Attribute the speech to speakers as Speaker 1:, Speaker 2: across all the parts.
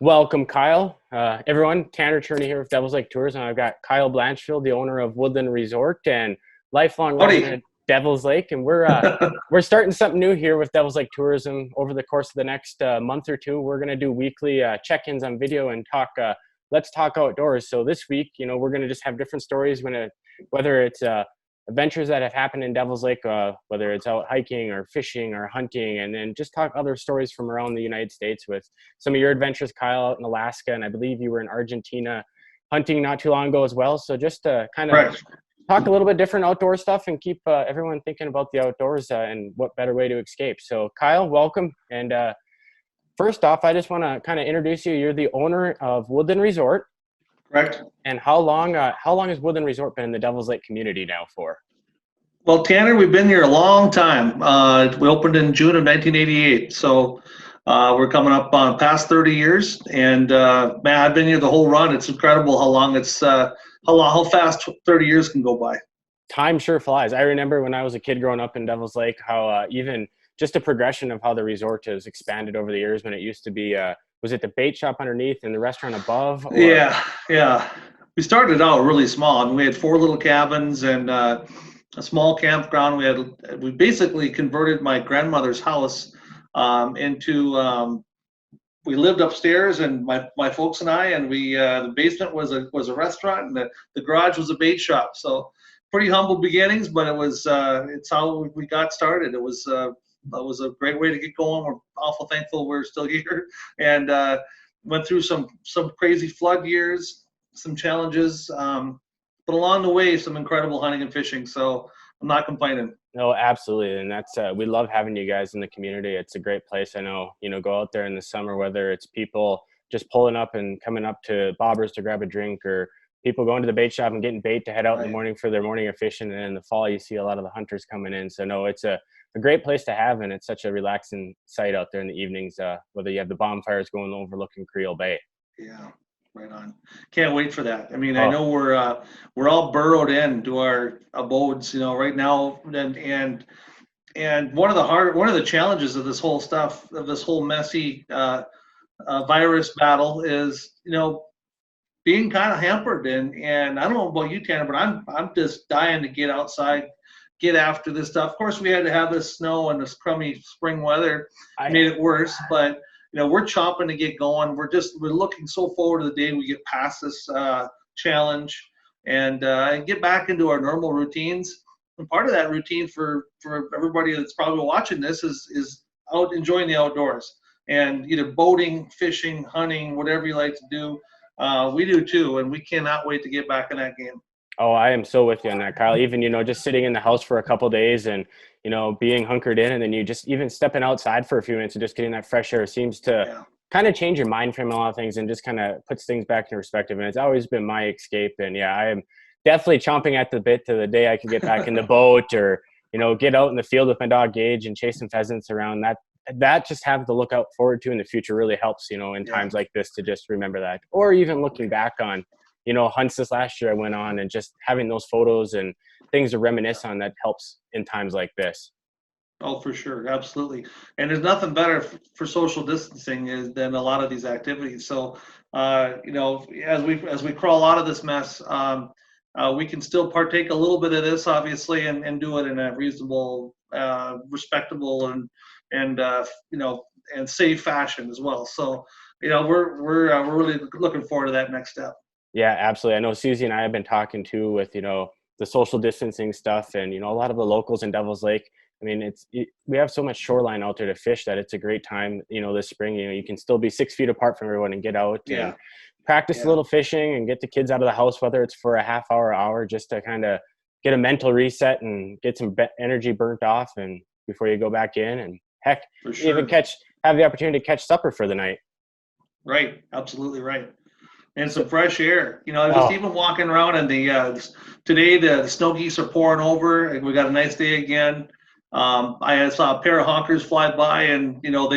Speaker 1: Welcome, Kyle. Everyone, Tanner Cherney here with Devil's Lake Tours, and I've got Kyle Blanchfield, the owner of Woodland Resort and lifelong resident
Speaker 2: Howdy.
Speaker 1: of Devil's Lake. And we're starting something new here with Devil's Lake Tourism. Over the course of the next month or two, we're going to do weekly check-ins on video and talk. Let's talk outdoors. So this week, we're going to just have different stories. Whether it's adventures that have happened in Devil's Lake, whether it's out hiking or fishing or hunting, and then just talk other stories from around the United States with some of your adventures, Kyle, out in Alaska, and I believe you were in Argentina hunting not too long ago as well. So just to kind of
Speaker 2: Correct.
Speaker 1: talk a little bit different outdoor stuff and keep everyone thinking about the outdoors and what better way to escape. So Kyle, welcome. And first off, I just want to kind of introduce you. You're the owner of Woodland Resort.
Speaker 2: Correct.
Speaker 1: And how long has Woodland Resort been in the Devil's Lake community now for?
Speaker 2: Well, Tanner, we've been here a long time. We opened in June of 1988, so we're coming up on past 30 years. And man, I've been here the whole run. It's incredible how long how fast 30 years can go by.
Speaker 1: Time sure flies. I remember when I was a kid growing up in Devil's Lake, how even just a progression of how the resort has expanded over the years. When it used to be, was it the bait shop underneath and the restaurant above? Or?
Speaker 2: Yeah. We started out really small. I mean, we had 4 little cabins and a small campground. We basically converted my grandmother's house into. We lived upstairs, and my folks and I, and the basement was a restaurant, and the garage was a bait shop. So pretty humble beginnings, but it's how we got started. It was a great way to get going. We're awful thankful we're still here, and went through some crazy flood years, some challenges, but along the way, some incredible hunting and fishing. So I'm not complaining.
Speaker 1: No, absolutely. And that's, we love having you guys in the community. It's a great place. I know, go out there in the summer, whether it's people just pulling up and coming up to Bobber's to grab a drink, or people going to the bait shop and getting bait to head out in the morning for their morning of fishing. And in the fall, you see a lot of the hunters coming in. So no, it's a great place to have. And it's such a relaxing sight out there in the evenings, whether you have the bonfires going overlooking Creel Bay.
Speaker 2: Yeah. Right on. Can't wait for that. I mean, I know we're all burrowed into our abodes, right now, and one of the challenges of this whole stuff, of this whole messy virus battle, is being kind of hampered. And I don't know about you, Tanner, but I'm just dying to get outside, get after this stuff. Of course, we had to have this snow and this crummy spring weather made it worse, but. We're chomping to get going. We're looking so forward to the day we get past this challenge and get back into our normal routines. And part of that routine for everybody that's probably watching this is out enjoying the outdoors and either boating, fishing, hunting, whatever you like to do. We do too, and we cannot wait to get back in that game.
Speaker 1: Oh, I am so with you on that, Kyle. Even, just sitting in the house for a couple of days and, being hunkered in, and then you just even stepping outside for a few minutes and just getting that fresh air seems to kind of change your mind frame on a lot of things and just kind of puts things back in perspective. And it's always been my escape. And yeah, I am definitely chomping at the bit to the day I can get back in the boat or, get out in the field with my dog Gage and chase some pheasants around. That just have to look out forward to in the future really helps, in times like this to just remember that. Or even looking back on, hunts this last year I went on and just having those photos and things to reminisce on that helps in times like this.
Speaker 2: Oh, for sure. Absolutely. And there's nothing better for social distancing than a lot of these activities. So, as we crawl out of this mess, we can still partake a little bit of this, obviously, and do it in a reasonable, respectable, and safe fashion as well. So, we're really looking forward to that next step.
Speaker 1: Yeah, absolutely. I know Susie and I have been talking too with, the social distancing stuff and, a lot of the locals in Devil's Lake. I mean, we have so much shoreline out there to fish that it's a great time, this spring, you can still be 6 feet apart from everyone and get out and practice a little fishing and get the kids out of the house, whether it's for a half hour, just to kind of get a mental reset and get some energy burnt off and before you go back in and heck, even have the opportunity to catch supper for the night.
Speaker 2: Right. Absolutely right. And some fresh air, just even walking around and today the snow geese are pouring over and we got a nice day again. I saw a pair of honkers fly by and, I know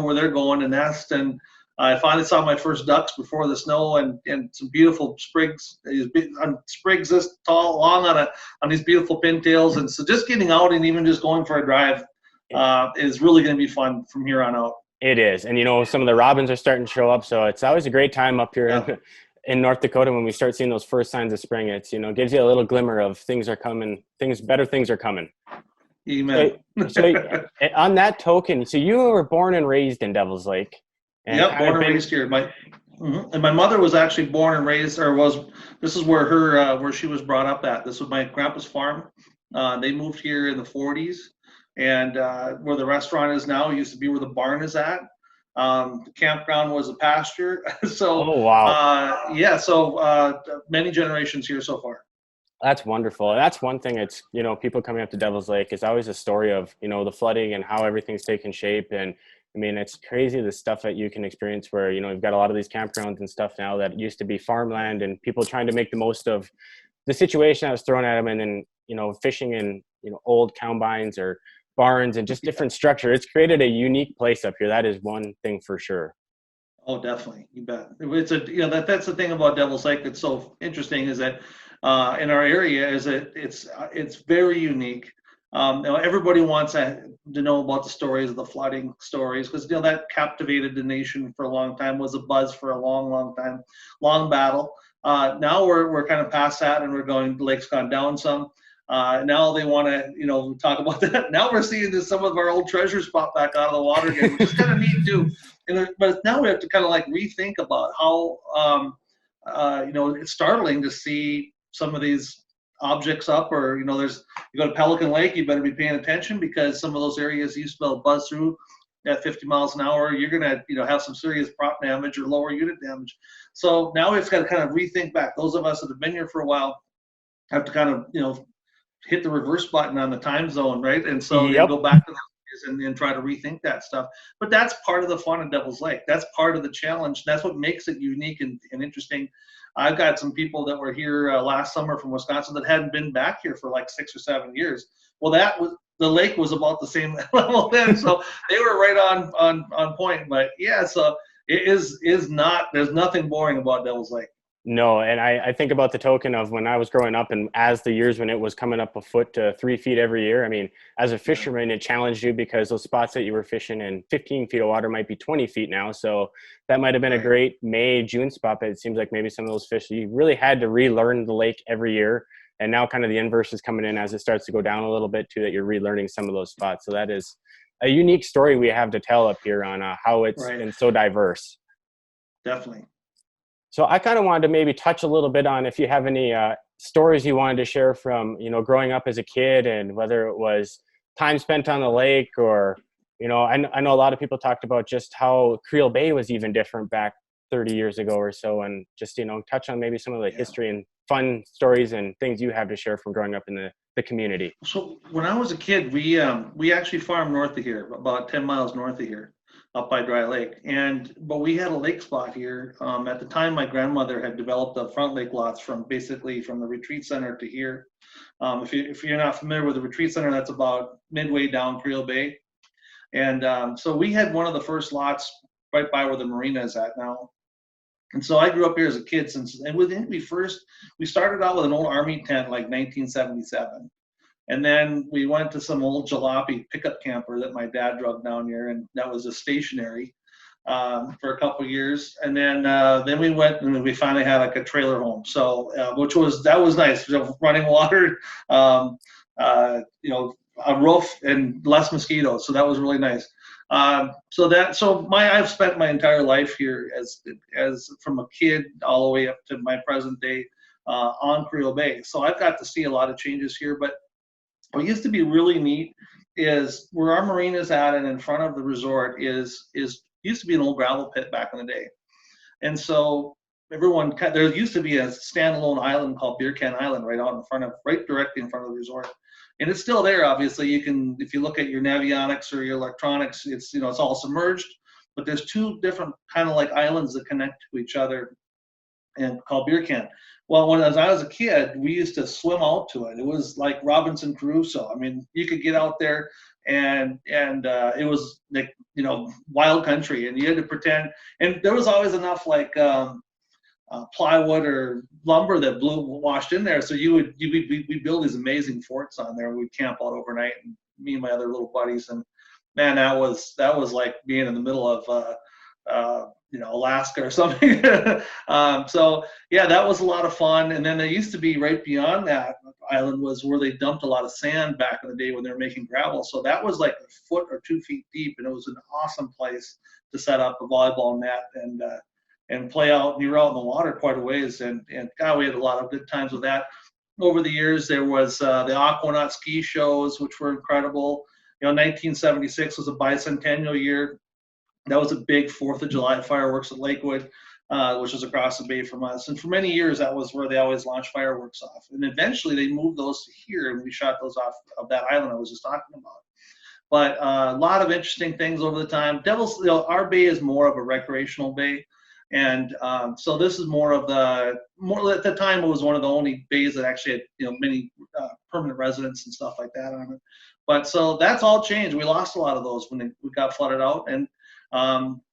Speaker 2: where they're going to nest. And I finally saw my first ducks before the snow and some beautiful sprigs this tall, long on these beautiful pintails. And so just getting out and even just going for a drive is really going to be fun from here on out.
Speaker 1: It is. And, some of the robins are starting to show up. So it's always a great time up here
Speaker 2: Yeah.
Speaker 1: in North Dakota when we start seeing those first signs of spring. It's, gives you a little glimmer of things are coming, better things are coming. So,
Speaker 2: Amen.
Speaker 1: so on that token, so you were born and raised in Devil's Lake and
Speaker 2: Yep,
Speaker 1: kind
Speaker 2: born
Speaker 1: of
Speaker 2: and
Speaker 1: been,
Speaker 2: raised here. And my mother was actually born and raised, this is where where she was brought up at. This was my grandpa's farm. They moved here in the 40s, and where the restaurant is now used to be where the barn is at. The campground was a pasture. So,
Speaker 1: oh, wow.
Speaker 2: yeah, so many generations here so far.
Speaker 1: That's wonderful. That's one thing. It's, people coming up to Devil's Lake is always a story of, the flooding and how everything's taken shape. And I mean, it's crazy the stuff that you can experience where, you've got a lot of these campgrounds and stuff now that used to be farmland and people trying to make the most of the situation that was thrown at them. And then, fishing in, old combines or barns and just different structure. It's created a unique place up here. That is one thing for sure.
Speaker 2: Oh, definitely. You bet. It's that's the thing about Devil's Lake that's so interesting is that in our area is that it's very unique. Everybody wants to know about the stories of the flooding stories because that captivated the nation for a long time, was a buzz for a long, long time, long battle. Now we're kind of past that and we're going. The lake's gone down some. Now they want to talk about that. Now we're seeing some of our old treasures pop back out of the water again, which is kind of neat too. But now we have to kind of like rethink about how it's startling to see some of these objects up, or you go to Pelican Lake, you better be paying attention because some of those areas you smell buzz through at 50 miles an hour, you're gonna have some serious prop damage or lower unit damage. So now we've got to kind of rethink back. Those of us that have been here for a while have to kind of hit the reverse button on the time zone, right? And so
Speaker 1: Yep.
Speaker 2: go back to and try to rethink that stuff. But that's part of the fun of Devil's Lake. That's part of the challenge. That's what makes it unique and interesting. I've got some people that were here last summer from Wisconsin that hadn't been back here for like 6 or 7 years. Well, the lake was about the same level then, so they were right on point. But yeah, so it is not. There's nothing boring about Devil's Lake.
Speaker 1: No, and I think about the token of when I was growing up and as the years when it was coming up a foot to 3 feet every year. I mean, as a fisherman, it challenged you because those spots that you were fishing in 15 feet of water might be 20 feet now. So that might have been a great May, June spot, but it seems like maybe some of those fish, you really had to relearn the lake every year. And now kind of the inverse is coming in as it starts to go down a little bit too, that you're relearning some of those spots. So that is a unique story we have to tell up here on how it's been so diverse.
Speaker 2: Definitely.
Speaker 1: So I kind of wanted to maybe touch a little bit on if you have any stories you wanted to share from, growing up as a kid and whether it was time spent on the lake or, I know a lot of people talked about just how Creel Bay was even different back 30 years ago or so. And just, touch on maybe some of the history and fun stories and things you have to share from growing up in the community.
Speaker 2: So when I was a kid, we actually farmed north of here, about 10 miles north of here, up by Dry Lake. But we had a lake spot here. At the time, my grandmother had developed the front lake lots from the retreat center to here. If you're not familiar with the retreat center, that's about midway down Creel Bay. And so we had one of the first lots right by where the marina is at now. And so I grew up here as a kid we started out with an old army tent like 1977. And then we went to some old jalopy pickup camper that my dad drove down here, and that was a stationary for a couple of years. And then we went and we finally had like a trailer home. So that was nice. Running water, a roof, and less mosquitoes. So that was really nice. I've spent my entire life here as from a kid all the way up to my present day on Creel Bay. So I've got to see a lot of changes here, but what used to be really neat is where our marina is at, and in front of the resort used to be an old gravel pit back in the day. And so there used to be a standalone island called Beer Can Island right directly in front of the resort. And it's still there, obviously. If you look at your navionics or your electronics, it's all submerged, but there's two different kind of like islands that connect to each other and called Beer Can. Well, as I was a kid, we used to swim out to it. It was like Robinson Crusoe. I mean, you could get out there and it was like, wild country, and you had to pretend. And there was always enough like plywood or lumber that washed in there. So we build these amazing forts on there. We'd camp out overnight, and me and my other little buddies, and man, that was like being in the middle of Alaska or something. So yeah, that was a lot of fun. And then there used to be right beyond that island was where they dumped a lot of sand back in the day when they were making gravel. So that was like a foot or 2 feet deep, and it was an awesome place to set up a volleyball net and play out. And you were out in the water quite a ways, and God, we had a lot of good times with that. Over the years, there was the Aquanaut ski shows, which were incredible. 1976 was a bicentennial year. That was a big 4th of July fireworks at Lakewood, which was across the bay from us. And for many years, that was where they always launched fireworks off. And eventually, they moved those to here, and we shot those off of that island I was just talking about. But a lot of interesting things over the time. Our bay is more of a recreational bay. And so this is more at the time, it was one of the only bays that actually had, many permanent residents and stuff like that on it. But so that's all changed. We lost a lot of those when we got flooded out. And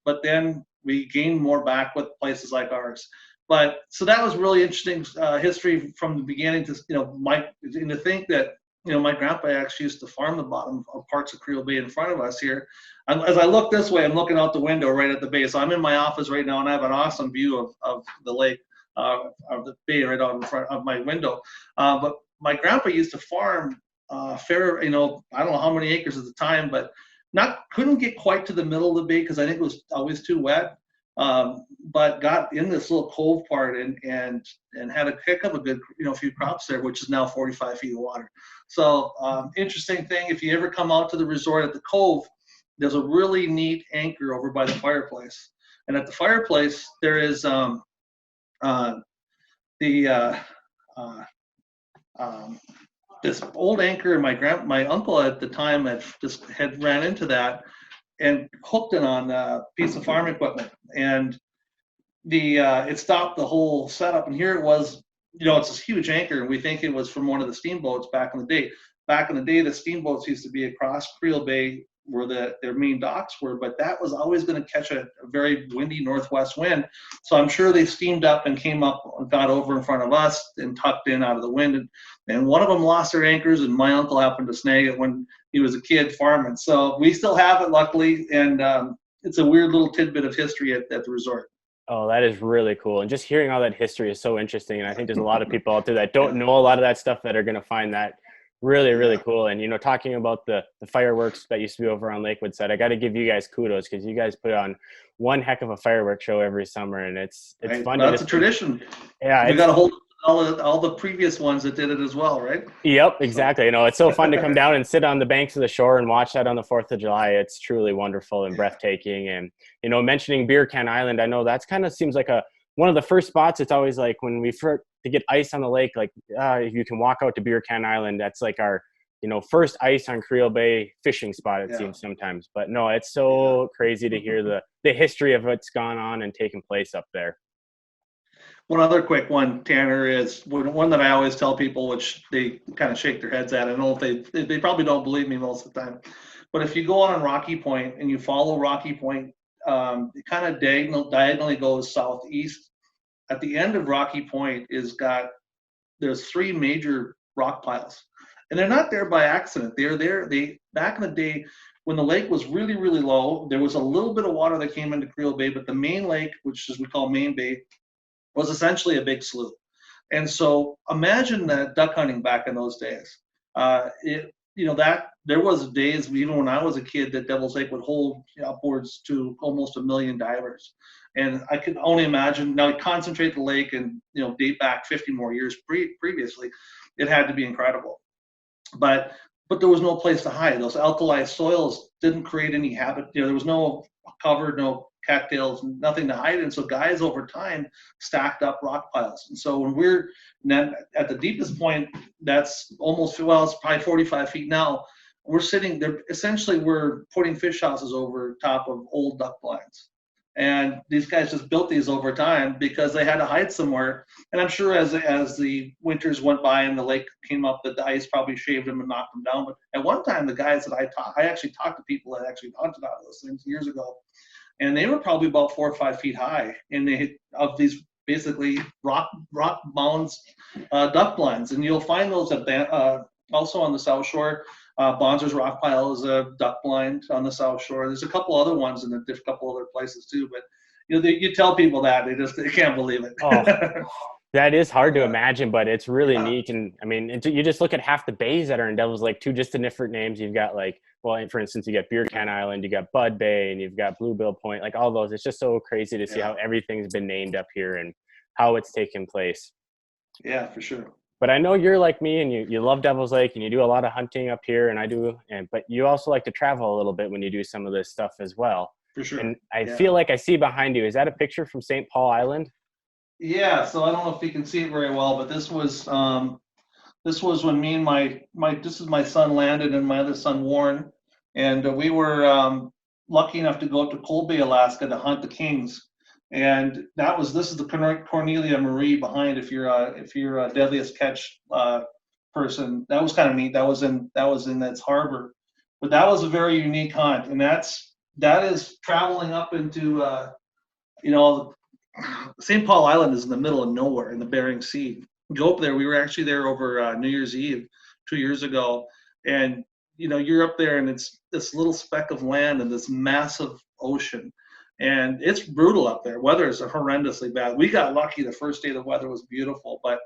Speaker 2: but then we gained more back with places like ours. But so that was really interesting history from the beginning to, and to think that, my grandpa actually used to farm the bottom of parts of Creel Bay in front of us here. As I look this way, I'm looking out the window right at the bay. So I'm in my office right now, and I have an awesome view of the lake, of the bay right out in front of my window. But my grandpa used to farm I don't know how many acres at the time, but couldn't get quite to the middle of the bay because I think it was always too wet. But got in this little cove part and had a heck of a good few crops there, which is now 45 feet of water. So interesting thing, if you ever come out to the resort at the cove, there's a really neat anchor over by the fireplace, and at the fireplace there is this old anchor, and my uncle at the time had ran into that and hooked it on a piece of farm equipment, and it stopped the whole setup. And here it was, it's this huge anchor, and we think it was from one of the steamboats back in the day. Back in the day, the steamboats used to be across Creel Bay where their main docks were, but that was always going to catch a very windy northwest wind. So I'm sure they steamed up and came up and got over in front of us and tucked in out of the wind. And one of them lost their anchors, and my uncle happened to snag it when he was a kid farming. So we still have it, luckily, and it's a weird little tidbit of history at the resort.
Speaker 1: Oh, that is really cool. And just hearing all that history is so interesting. And I think there's a lot of people out there that don't know a lot of that stuff that are going to find that really, really cool. And, talking about the fireworks that used to be over on Lakewood side, I got to give you guys kudos because you guys put on one heck of a fireworks show every summer. And it's fun.
Speaker 2: That's a tradition.
Speaker 1: Yeah.
Speaker 2: You got to hold all the previous ones that did it as well, right?
Speaker 1: Yep, exactly. It's so fun to come down and sit on the banks of the shore and watch that on the 4th of July. It's truly wonderful and breathtaking. And, mentioning Beer Can Island, I know that's kind of seems like one of the first spots. It's always like when we to get ice on the lake, like if you can walk out to Beer Can Island, that's like our, first ice on Creel Bay fishing spot, it seems sometimes. But no, it's so crazy to hear the history of what's gone on and taken place up there.
Speaker 2: One other quick one, Tanner, is one that I always tell people, which they kind of shake their heads at. I don't know if they probably don't believe me most of the time. But if you go on Rocky Point and you follow Rocky Point, it kind of diagonally goes southeast. At the end of Rocky Point there's 3 major rock piles. And they're not there by accident. They're there. Back in the day, when the lake was really, really low, there was a little bit of water that came into Creel Bay, but the main lake, which is we call Main Bay, was essentially a big slough. And so imagine that duck hunting back in those days. There was days, even when I was a kid, that Devil's Lake would hold upwards to almost 1 million divers. And I could only imagine, now concentrate the lake and date back 50 more years previously, it had to be incredible. But there was no place to hide. Those alkali soils didn't create any habit. There was no cover, no cattails, nothing to hide in. So guys over time stacked up rock piles. And so when we're at the deepest point, that's it's probably 45 feet now. We're sitting there. Essentially, we're putting fish houses over top of old duck blinds. And these guys just built these over time because they had to hide somewhere. And I'm sure as the winters went by and the lake came up, that the ice probably shaved them and knocked them down. But at one time, the guys that I actually talked to people that actually hunted out of those things years ago, and they were probably about 4 or 5 feet high. And they of these basically rock mounds, duck blinds, and you'll find those at also on the South Shore. Bonzer's Rock Pile is a duck blind on the South Shore. There's a couple other ones in a couple other places too, but you tell people that they can't believe it.
Speaker 1: Oh, that is hard to imagine, but it's really
Speaker 2: Yeah.
Speaker 1: neat. And I mean, you just look at half the bays that are in Devil's Lake too, just the different names. You've got like, well, for instance, you got Beer Can Island, you got Bud Bay, and you've got Bluebill Point, like all those. It's just so crazy to see how everything's been named up here and how it's taken place.
Speaker 2: Yeah, for sure.
Speaker 1: But I know you're like me and you love Devil's Lake and you do a lot of hunting up here, and I do. But you also like to travel a little bit when you do some of this stuff as well.
Speaker 2: For sure.
Speaker 1: And I feel like I see behind you, is that a picture from St. Paul Island?
Speaker 2: Yeah, so I don't know if you can see it very well, but this was when me and this is my son Landon and my other son Warren, and we were lucky enough to go up to Cold Bay, Alaska to hunt the kings. And this is the Cornelia Marie behind. If you're a Deadliest Catch person, that was kind of neat. That was in its harbor, but that was a very unique hunt, and that is traveling up into St. Paul Island is in the middle of nowhere in the Bering Sea. Go up there. We were actually there over New Year's Eve 2 years ago, and you're up there, and it's this little speck of land and this massive ocean. And it's brutal up there. Weather is horrendously bad. We got lucky the first day the weather was beautiful, but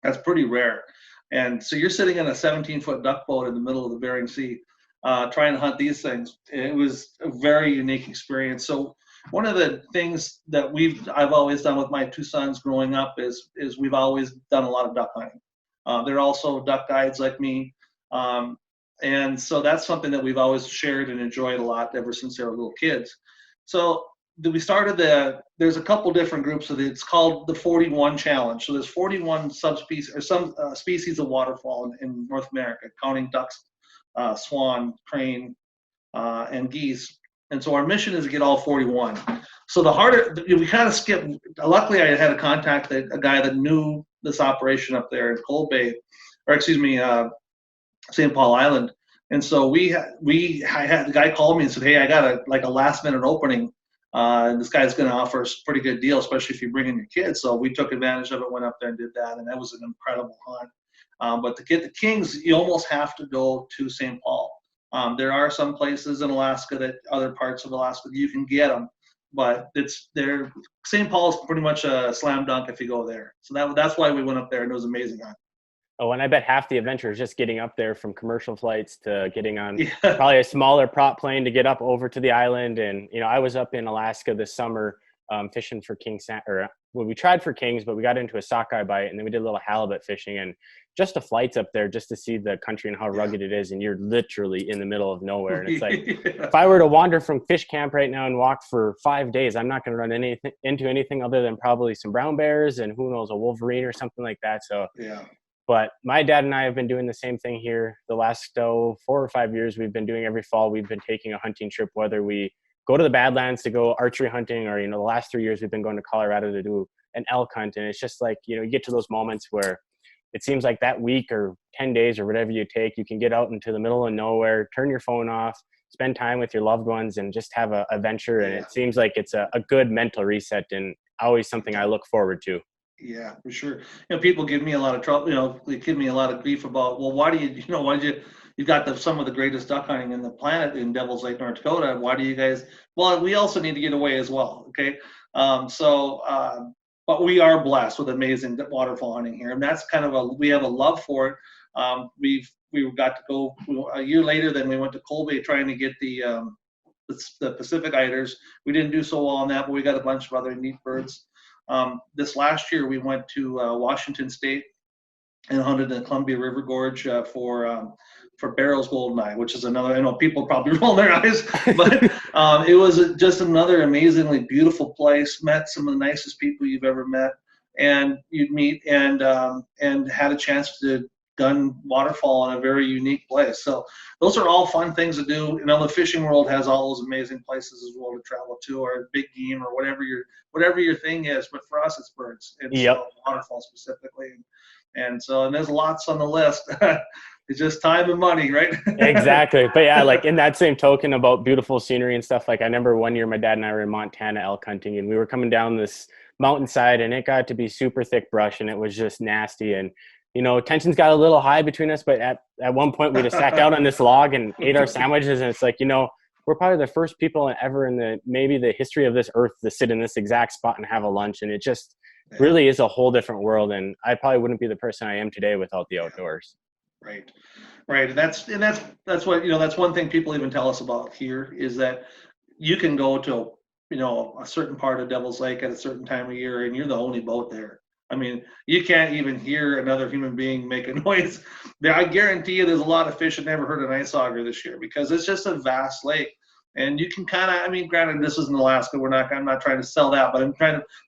Speaker 2: that's pretty rare. And so you're sitting in a 17-foot duck boat in the middle of the Bering Sea trying to hunt these things. It was a very unique experience. So one of the things that I've always done with my two sons growing up is we've always done a lot of duck hunting. They're also duck guides like me. And so that's something that we've always shared and enjoyed a lot ever since they were little kids. So we started there's a couple different groups of it. It's called the 41 Challenge. So there's 41 subspecies or some species of waterfowl in North America, counting ducks, swan, crane, and geese. And so our mission is to get all 41. So we kind of skipped. Luckily, I had a guy that knew this operation up there in Cold Bay, or excuse me, St. Paul Island. And so I had the guy called me and said, "Hey, I got a last minute opening. And this guy's going to offer us a pretty good deal, especially if you bring in your kids." So we took advantage of it, went up there and did that, and that was an incredible hunt. But to get the kings, you almost have to go to St. Paul. There are some places in Alaska other parts of Alaska you can get them, but St. Paul is pretty much a slam dunk if you go there. So that's why we went up there, and it was amazing hunt.
Speaker 1: Oh, and I bet half the adventure is just getting up there from commercial flights to getting on probably a smaller prop plane to get up over to the island. And, I was up in Alaska this summer fishing for we tried for kings, but we got into a sockeye bite, and then we did a little halibut fishing, and just the flights up there just to see the country and how rugged it is. And you're literally in the middle of nowhere. And it's like, if I were to wander from fish camp right now and walk for 5 days, I'm not going to run into anything other than probably some brown bears and who knows, a wolverine or something like that. So
Speaker 2: yeah.
Speaker 1: But my dad and I have been doing the same thing here the last 4 or 5 years. We've been doing every fall. We've been taking a hunting trip, whether we go to the Badlands to go archery hunting or, the last 3 years we've been going to Colorado to do an elk hunt. And it's just like, you get to those moments where it seems like that week or 10 days or whatever you take, you can get out into the middle of nowhere, turn your phone off, spend time with your loved ones and just have a venture. And it seems like it's a good mental reset and always something I look forward to.
Speaker 2: Yeah, for sure. People give me a lot of trouble. They give me a lot of grief about, well, why do you've got some of the greatest duck hunting in the planet in Devil's Lake, North Dakota. Why do you guys? Well, we also need to get away as well. Okay, but we are blessed with amazing waterfowl hunting here, and that's kind of we have a love for it. We got to go a year later. Then we went to Cold Bay trying to get the Pacific eiders. We didn't do so well on that, but we got a bunch of other neat birds. This last year, we went to Washington State and hunted the Columbia River Gorge for Barrow's goldeneye, which is another. I know people probably roll their eyes, but it was just another amazingly beautiful place. Met some of the nicest people you've ever met, and you'd meet and had a chance to gun waterfall in a very unique place. So those are all fun things to do. The fishing world has all those amazing places as well to travel to, or big game, or whatever your thing is. But for us, it's birds and so waterfall specifically. And there's lots on the list. It's just time and money, right?
Speaker 1: Exactly. But yeah, like in that same token about beautiful scenery and stuff, like I remember one year my dad and I were in Montana elk hunting, and we were coming down this mountainside, and it got to be super thick brush, and it was just nasty. And tensions got a little high between us, but at one point we just sat down on this log and ate our sandwiches. And it's like, we're probably the first people ever in maybe the history of this earth to sit in this exact spot and have a lunch. And it just really is a whole different world. And I probably wouldn't be the person I am today without the outdoors.
Speaker 2: Right. Right. That's what, that's one thing people even tell us about here is that you can go to, a certain part of Devil's Lake at a certain time of year and you're the only boat there. I mean, you can't even hear another human being make a noise. I guarantee you there's a lot of fish that never heard an ice auger this year because it's just a vast lake. And you can granted, this isn't Alaska. I'm not trying to sell that, but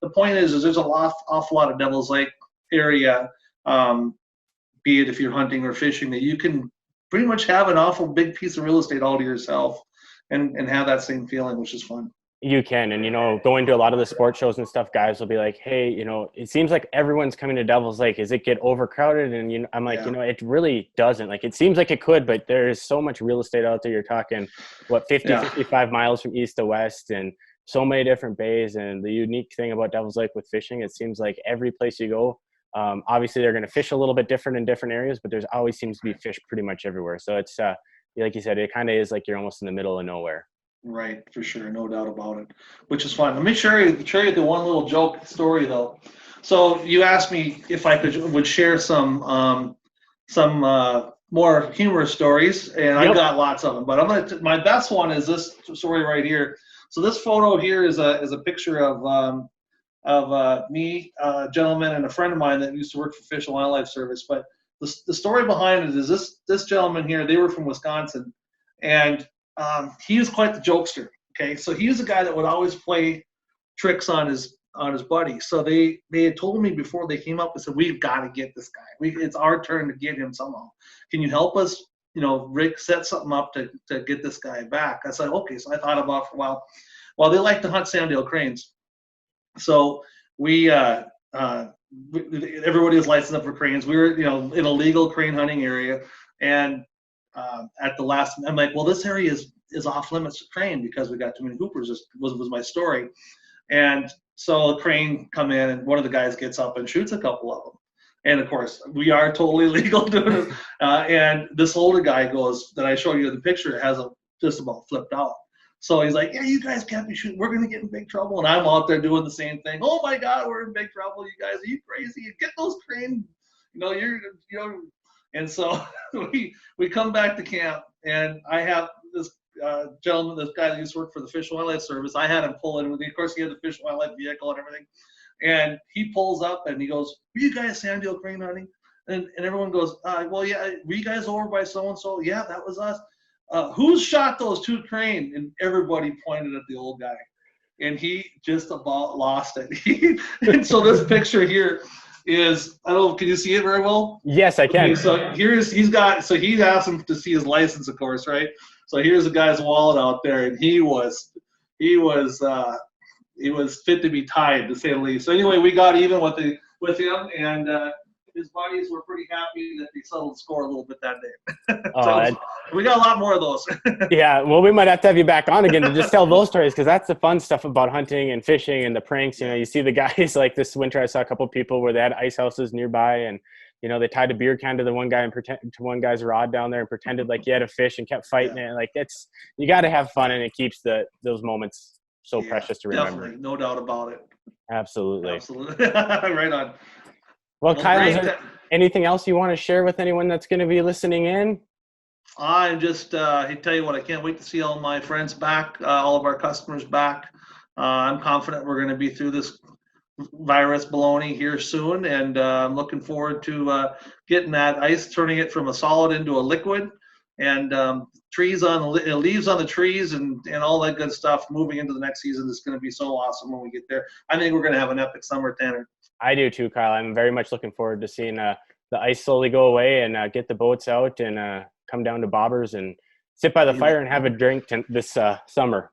Speaker 2: the point is there's awful lot of Devil's Lake area, be it if you're hunting or fishing, that you can pretty much have an awful big piece of real estate all to yourself and have that same feeling, which is fun.
Speaker 1: You can. And, going to a lot of the sports shows and stuff, guys will be like, hey, it seems like everyone's coming to Devil's Lake. Is it get overcrowded? And, I'm like, it really doesn't. Like, it seems like it could, but there's so much real estate out there. You're talking, 55 miles from east to west and so many different bays. And the unique thing about Devil's Lake with fishing, it seems like every place you go, obviously they're going to fish a little bit different in different areas, but there's always seems to be fish pretty much everywhere. So it's, like you said, it kind of is like you're almost in the middle of nowhere.
Speaker 2: Right, for sure, no doubt about it, which is fun. Let me share you the one little joke story though. So you asked me if I would share some more humorous stories, and I've got lots of them. But my best one is this story right here. So this photo here is a picture of me, a gentleman, and a friend of mine that used to work for Fish and Wildlife Service. But the story behind it is this gentleman here. They were from Wisconsin, and he was quite the jokester. Okay, so he was a guy that would always play tricks on his buddy. So they had told me before they came up and said, we've got to get this guy. It's our turn to get him somehow. Can you help us? Rick, set something up to get this guy back. I said, okay. So I thought about it for a while. Well, they like to hunt sandhill cranes. So everybody was licensed up for cranes. We were, in a legal crane hunting area. And at the last, I'm like, well, this area is off limits to crane because we got too many hoopers. Was my story. And so a crane come in and one of the guys gets up and shoots a couple of them. And of course, we are totally legal doing it. And this older guy goes, that I showed you the picture, has just about flipped out. So he's like, yeah, you guys can't be shooting. We're going to get in big trouble. And I'm out there doing the same thing. Oh my God, we're in big trouble. You guys, are you crazy? Get those crane, And so we come back to camp, and I have this gentleman, this guy that used to work for the Fish and Wildlife Service. I had him pull in with me. Of course, he had the Fish and Wildlife vehicle and everything. And he pulls up and he goes, were you guys sandhill crane hunting? And everyone goes, well, yeah, were you guys over by so-and-so? Yeah, that was us. Who shot those two crane? And everybody pointed at the old guy. And he just about lost it. And so this picture here is, I don't know, can you see it very well?
Speaker 1: Yes, I can.
Speaker 2: Okay, so he asked him to see his license, of course, right? So here's the guy's wallet out there, and he was fit to be tied, to say the least. So anyway, we got even with him, and his buddies were pretty happy that they settled the score a little bit that day. We got a lot more of those.
Speaker 1: Yeah, well, we might have to have you back on again to just tell those stories, because that's the fun stuff about hunting and fishing and the pranks. You see the guys, like this winter I saw a couple of people where they had ice houses nearby, and they tied a beer can to the one guy and to one guy's rod down there and pretended like he had a fish and kept fighting it. Like, you got to have fun, and it keeps those moments so precious to remember.
Speaker 2: Definitely, no doubt about it.
Speaker 1: Absolutely.
Speaker 2: Right on.
Speaker 1: Well, Kyle, is there anything else you want to share with anyone that's going to be listening in?
Speaker 2: I just I tell you what, I can't wait to see all my friends back, all of our customers back. I'm confident we're going to be through this virus baloney here soon, and I'm looking forward to getting that ice, turning it from a solid into a liquid, and leaves on the trees and all that good stuff. Moving into the next season is going to be so awesome when we get there. I think we're going to have an epic summer, Tanner. I
Speaker 1: do too, Kyle. I'm very much looking forward to seeing the ice slowly go away and get the boats out and come down to Bobbers and sit by the fire and have a drink this summer.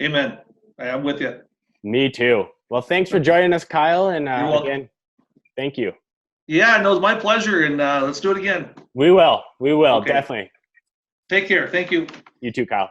Speaker 2: Amen. I'm with you.
Speaker 1: Me too. Well, thanks for joining us, Kyle. And again, thank you.
Speaker 2: Yeah, no, it was my pleasure. And let's do it again.
Speaker 1: We will.
Speaker 2: Okay.
Speaker 1: Definitely.
Speaker 2: Take care. Thank you.
Speaker 1: You too, Kyle.